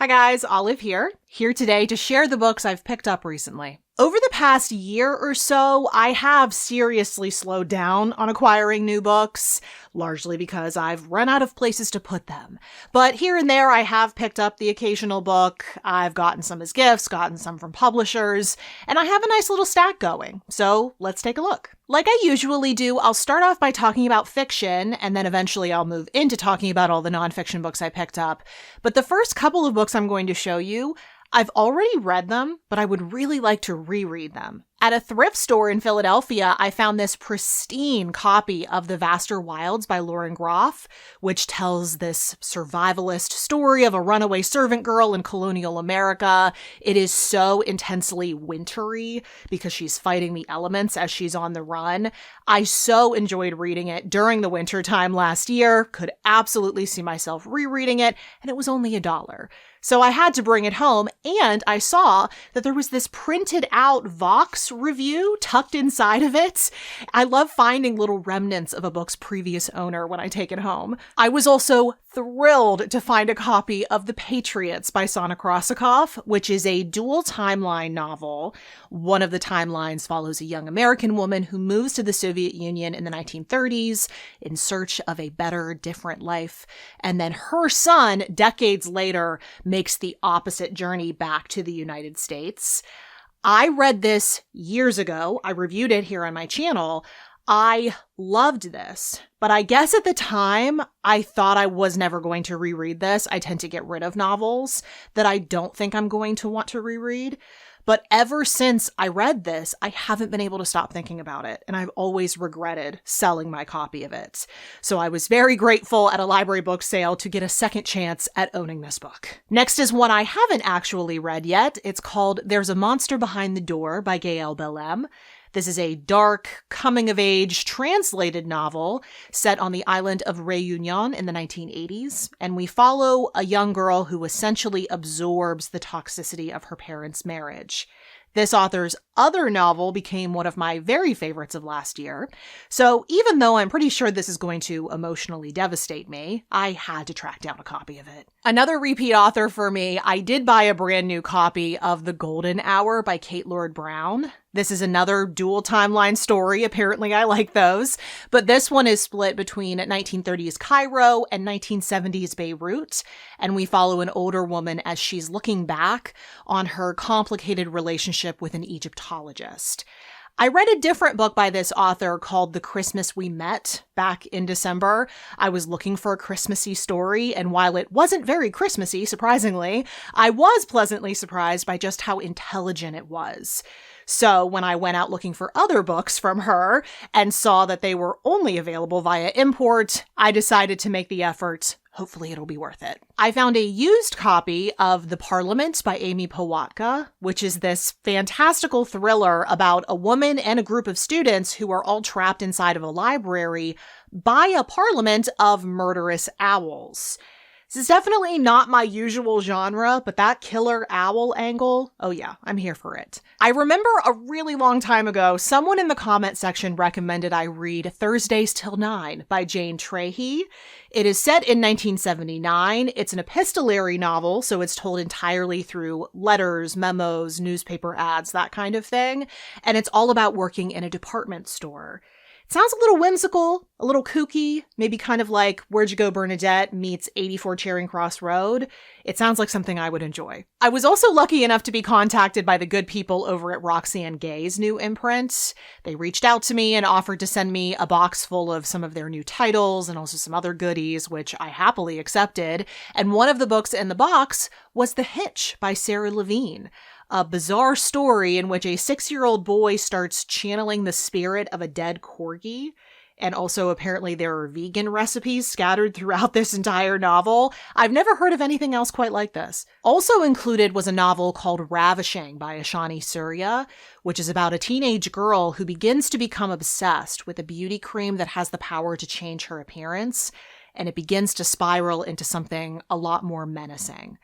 Hi guys, Olive here today to share the books I've picked up recently. Over the past year or so, I have seriously slowed down on acquiring new books, largely because I've run out of places to put them. But here and there, I have picked up the occasional book. I've gotten some as gifts, gotten some from publishers, and I have a nice little stack going. So let's take a look. Like I usually do, I'll start off by talking about fiction, and then eventually I'll move into talking about all the nonfiction books I picked up. But the first couple of books I'm going to show you, I've already read them, but I would really like to reread them. At a thrift store in Philadelphia, I found this pristine copy of The Vaster Wilds by Lauren Groff, which tells this survivalist story of a runaway servant girl in colonial America. It is so intensely wintry because she's fighting the elements as she's on the run. I so enjoyed reading it during the winter time last year, could absolutely see myself rereading it, and it was only $1. So I had to bring it home, and I saw that there was this printed out Vox review tucked inside of it. I love finding little remnants of a book's previous owner when I take it home. I was also thrilled to find a copy of The Patriots by Sana Krasikoff, which is a dual timeline novel. One of the timelines follows a young American woman who moves to the Soviet Union in the 1930s in search of a better, different life. And then her son, decades later, makes the opposite journey back to the United States. I read this years ago. I reviewed it here on my channel. I loved this, but I guess at the time, I thought I was never going to reread this. I tend to get rid of novels that I don't think I'm going to want to reread. But ever since I read this, I haven't been able to stop thinking about it, and I've always regretted selling my copy of it. So I was very grateful at a library book sale to get a second chance at owning this book. Next is one I haven't actually read yet. It's called There's a Monster Behind the Door by Gaël Bellem. This is a dark, coming-of-age, translated novel set on the island of Réunion in the 1980s, and we follow a young girl who essentially absorbs the toxicity of her parents' marriage. This author's other novel became one of my very favorites of last year, so even though I'm pretty sure this is going to emotionally devastate me, I had to track down a copy of it. Another repeat author for me, I did buy a brand new copy of The Golden Hour by Kate Lord Brown. This is another dual timeline story. Apparently I like those. But this one is split between 1930s Cairo and 1970s Beirut. And we follow an older woman as she's looking back on her complicated relationship with an Egyptologist. I read a different book by this author called The Christmas We Met back in December. I was looking for a Christmassy story, and while it wasn't very Christmassy, surprisingly, I was pleasantly surprised by just how intelligent it was. So when I went out looking for other books from her and saw that they were only available via import, I decided to make the effort. Hopefully it'll be worth it. I found a used copy of The Parliament by Amy Powatka, which is this fantastical thriller about a woman and a group of students who are all trapped inside of a library by a parliament of murderous owls. This is definitely not my usual genre, but that killer owl angle, oh yeah, I'm here for it. I remember a really long time ago, someone in the comment section recommended I read Thursdays Till 9 by Jane Trahey. It is set in 1979. It's an epistolary novel, so it's told entirely through letters, memos, newspaper ads, that kind of thing. And it's all about working in a department store. It sounds a little whimsical, a little kooky, maybe kind of like Where'd You Go, Bernadette meets 84 Charing Cross Road. It sounds like something I would enjoy. I was also lucky enough to be contacted by the good people over at Roxanne Gay's new imprint. They reached out to me and offered to send me a box full of some of their new titles and also some other goodies, which I happily accepted. And one of the books in the box was The Hitch by Sarah Levine. A bizarre story in which a 6-year-old boy starts channeling the spirit of a dead corgi. And also apparently there are vegan recipes scattered throughout this entire novel. I've never heard of anything else quite like this. Also included was a novel called Ravishing by Ashani Surya, which is about a teenage girl who begins to become obsessed with a beauty cream that has the power to change her appearance. And it begins to spiral into something a lot more menacing.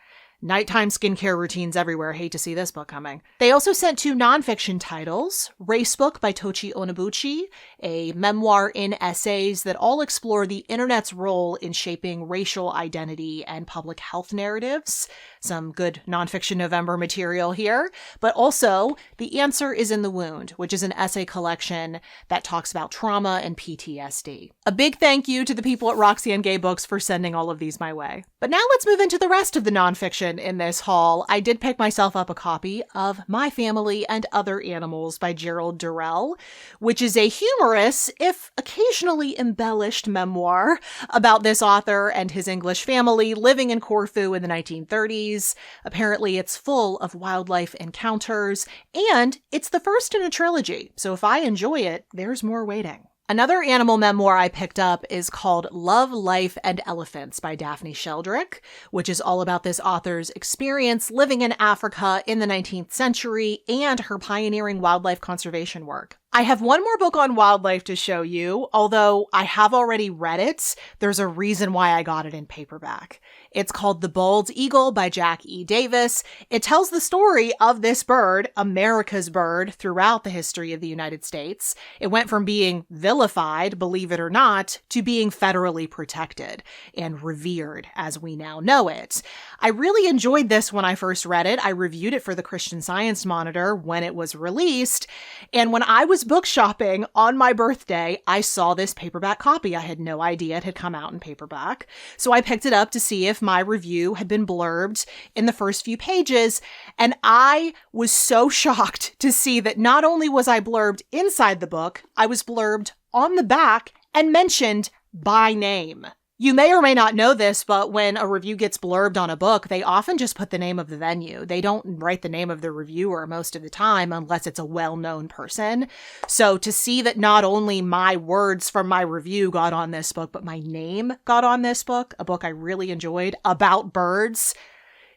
Nighttime skincare routines everywhere. Hate to see this book coming. They also sent 2 nonfiction titles. Race Book by Tochi Onobuchi, a memoir in essays that all explore the internet's role in shaping racial identity and public health narratives. Some good nonfiction November material here. But also, The Answer is in the Wound, which is an essay collection that talks about trauma and PTSD. A big thank you to the people at Roxy and Gay Books for sending all of these my way. But now let's move into the rest of the nonfiction in this haul. I did pick myself up a copy of My Family and Other Animals by Gerald Durrell, which is a humorous, if occasionally embellished memoir about this author and his English family living in Corfu in the 1930s. Apparently it's full of wildlife encounters, and it's the first in a trilogy, so if I enjoy it, there's more waiting. Another animal memoir I picked up is called Love, Life, and Elephants by Daphne Sheldrick, which is all about this author's experience living in Africa in the 19th century and her pioneering wildlife conservation work. I have one more book on wildlife to show you, although I have already read it. There's a reason why I got it in paperback. It's called The Bald Eagle by Jack E. Davis. It tells the story of this bird, America's bird, throughout the history of the United States. It went from being vilified, believe it or not, to being federally protected and revered as we now know it. I really enjoyed this when I first read it. I reviewed it for the Christian Science Monitor when it was released, and when I was book shopping on my birthday, I saw this paperback copy. I had no idea it had come out in paperback. So I picked it up to see if my review had been blurbed in the first few pages. And I was so shocked to see that not only was I blurbed inside the book, I was blurbed on the back and mentioned by name. You may or may not know this, but when a review gets blurbed on a book, they often just put the name of the venue. They don't write the name of the reviewer most of the time unless it's a well-known person. So to see that not only my words from my review got on this book, but my name got on this book, a book I really enjoyed about birds,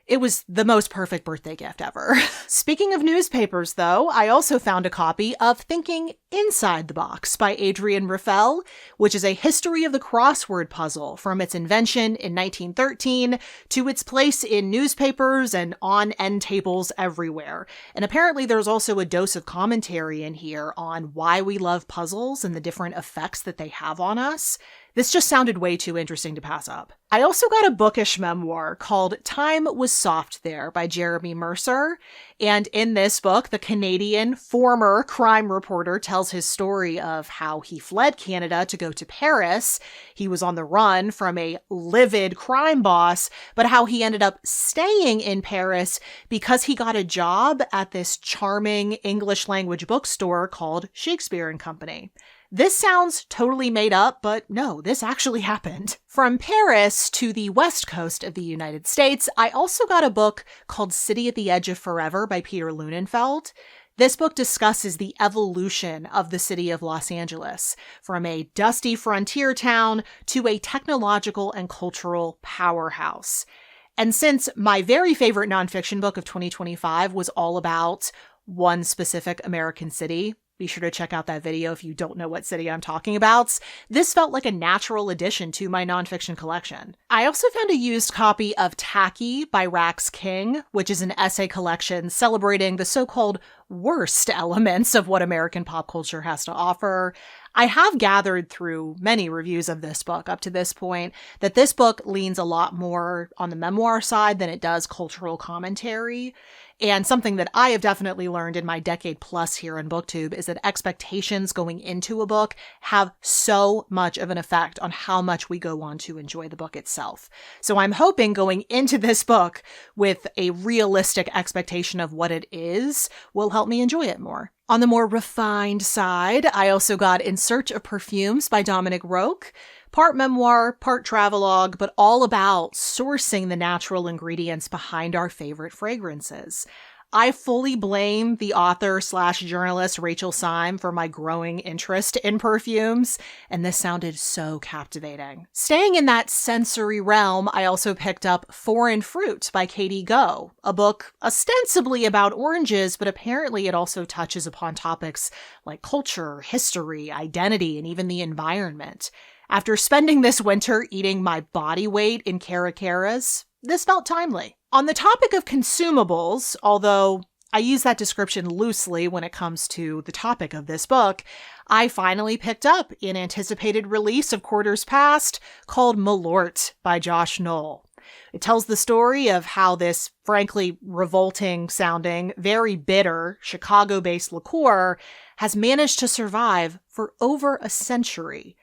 it was the most perfect birthday gift ever. Speaking of newspapers, though, I also found a copy of Thinking Inside the Box by Adrienne Raffel, which is a history of the crossword puzzle from its invention in 1913 to its place in newspapers and on end tables everywhere. And apparently there's also a dose of commentary in here on why we love puzzles and the different effects that they have on us. This just sounded way too interesting to pass up. I also got a bookish memoir called Time Was Soft There by Jeremy Mercer. And in this book, the Canadian former crime reporter tells his story of how he fled Canada to go to Paris. He was on the run from a livid crime boss, but how he ended up staying in Paris because he got a job at this charming English language bookstore called Shakespeare and Company. This sounds totally made up, but no, this actually happened. From Paris to the west coast of the United States, I also got a book called City at the Edge of Forever by Peter Lunenfeld. This book discusses the evolution of the city of Los Angeles, from a dusty frontier town to a technological and cultural powerhouse. And since my very favorite nonfiction book of 2025 was all about one specific American city, be sure to check out that video if you don't know what city I'm talking about. This felt like a natural addition to my nonfiction collection. I also found a used copy of Tacky by Rax King, which is an essay collection celebrating the so-called worst elements of what American pop culture has to offer. I have gathered through many reviews of this book up to this point that this book leans a lot more on the memoir side than it does cultural commentary. And something that I have definitely learned in my decade plus here in BookTube is that expectations going into a book have so much of an effect on how much we go on to enjoy the book itself. So I'm hoping going into this book with a realistic expectation of what it is will help me enjoy it more. On the more refined side, I also got In Search of Perfumes by Dominic Roque. Part memoir, part travelogue, but all about sourcing the natural ingredients behind our favorite fragrances. I fully blame the author/journalist Rachel Syme for my growing interest in perfumes, and this sounded so captivating. Staying in that sensory realm, I also picked up Foreign Fruit by Katie Go, a book ostensibly about oranges, but apparently it also touches upon topics like culture, history, identity, and even the environment. After spending this winter eating my body weight in caracaras, this felt timely. On the topic of consumables, although I use that description loosely when it comes to the topic of this book, I finally picked up an anticipated release of quarters past called Malort by Josh Knoll. It tells the story of how this frankly revolting sounding, very bitter Chicago-based liqueur has managed to survive for over a century.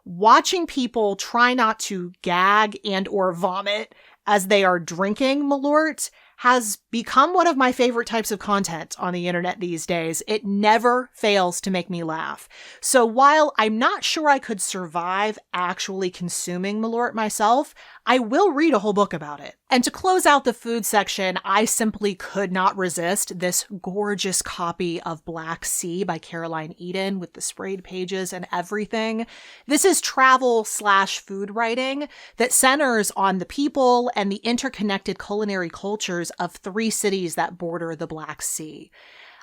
Watching people try not to gag and or vomit as they are drinking Malort has become one of my favorite types of content on the internet these days. It never fails to make me laugh. So while I'm not sure I could survive actually consuming Malort myself, I will read a whole book about it. And to close out the food section, I simply could not resist this gorgeous copy of Black Sea by Caroline Eden with the sprayed pages and everything. This is travel/food writing that centers on the people and the interconnected culinary cultures of 3 cities that border the Black Sea.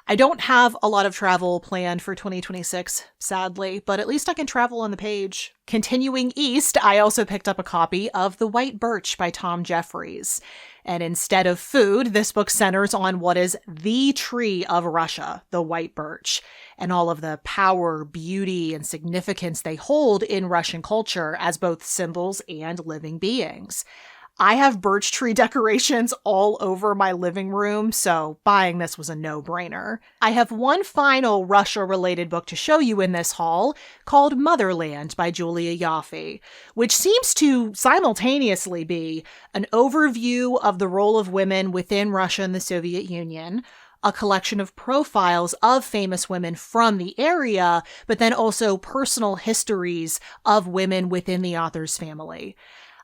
I don't have a lot of travel planned for 2026, sadly, but at least I can travel on the page. Continuing east, I also picked up a copy of The White Birch by Tom Jeffries. And instead of food, this book centers on what is the tree of Russia, the white birch, and all of the power, beauty, and significance they hold in Russian culture as both symbols and living beings. I have birch tree decorations all over my living room, so buying this was a no-brainer. I have one final Russia-related book to show you in this haul called Motherland by Julia Yaffe, which seems to simultaneously be an overview of the role of women within Russia and the Soviet Union, a collection of profiles of famous women from the area, but then also personal histories of women within the author's family.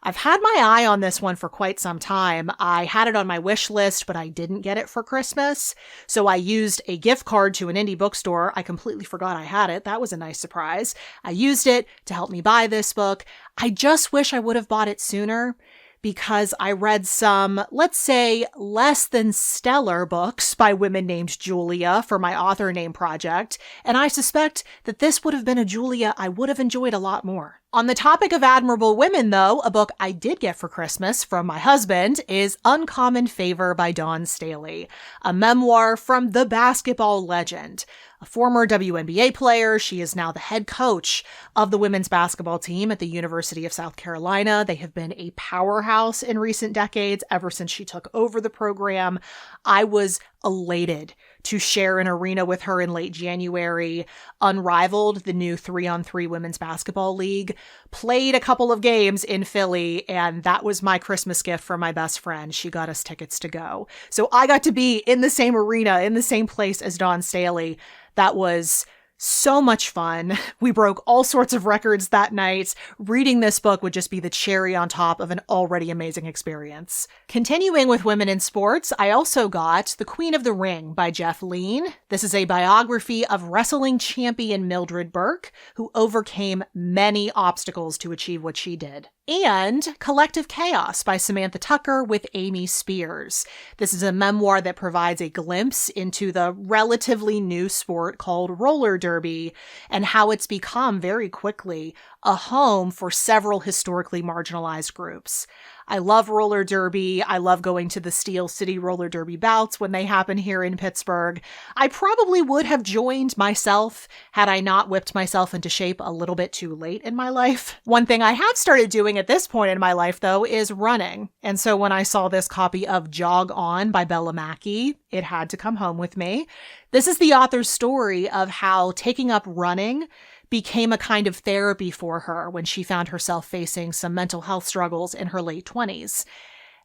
I've had my eye on this one for quite some time. I had it on my wish list, but I didn't get it for Christmas. So I used a gift card to an indie bookstore. I completely forgot I had it. That was a nice surprise. I used it to help me buy this book. I just wish I would have bought it sooner, because I read some, let's say, less than stellar books by women named Julia for my author name project, and I suspect that this would have been a Julia I would have enjoyed a lot more. On the topic of admirable women, though, a book I did get for Christmas from my husband is Uncommon Favor by Dawn Staley, a memoir from the basketball legend. A former WNBA player, she is now the head coach of the women's basketball team at the University of South Carolina. They have been a powerhouse in recent decades ever since she took over the program. I was elated to share an arena with her in late January, unrivaled the new 3-on-3 women's basketball league, played a couple of games in Philly, and that was my Christmas gift for my best friend. She got us tickets to go. So I got to be in the same arena, in the same place as Dawn Staley. That was so much fun. We broke all sorts of records that night. Reading this book would just be the cherry on top of an already amazing experience. Continuing with women in sports, I also got The Queen of the Ring by Jeff Lean. This is a biography of wrestling champion Mildred Burke, who overcame many obstacles to achieve what she did. And Collective Chaos by Samantha Tucker with Amy Spears. This is a memoir that provides a glimpse into the relatively new sport called roller derby and how it's become very quickly a home for several historically marginalized groups. I love roller derby. I love going to the Steel City roller derby bouts when they happen here in Pittsburgh. I probably would have joined myself had I not whipped myself into shape a little bit too late in my life. One thing I have started doing at this point in my life, though, is running. And so when I saw this copy of Jog On by Bella Mackie, it had to come home with me. This is the author's story of how taking up running became a kind of therapy for her when she found herself facing some mental health struggles in her late 20s.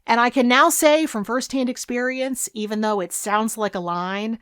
And I can now say from firsthand experience, even though it sounds like a line,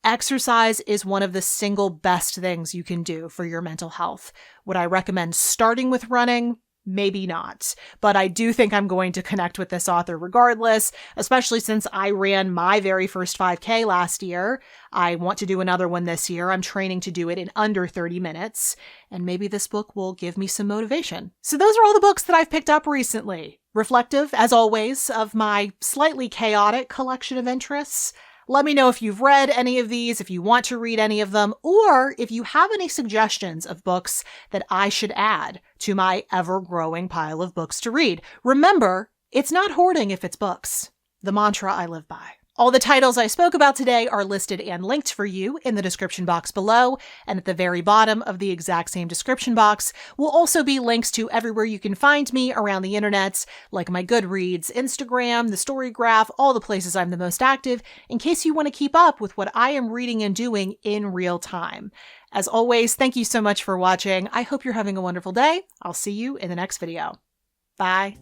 exercise is one of the single best things you can do for your mental health. Would I recommend starting with running? Maybe not, but I do think I'm going to connect with this author regardless, especially since I ran my very first 5K last year. I want to do another one this year. I'm training to do it in under 30 minutes, and maybe this book will give me some motivation. So those are all the books that I've picked up recently. Reflective, as always, of my slightly chaotic collection of interests. Let me know if you've read any of these, if you want to read any of them, or if you have any suggestions of books that I should add to my ever-growing pile of books to read. Remember, it's not hoarding if it's books. the mantra I live by. All the titles I spoke about today are listed and linked for you in the description box below, and at the very bottom of the exact same description box will also be links to everywhere you can find me around the internet, like my Goodreads, Instagram, the Story Graph, all the places I'm the most active, in case you want to keep up with what I am reading and doing in real time. As always, thank you so much for watching. I hope you're having a wonderful day. I'll see you in the next video. Bye.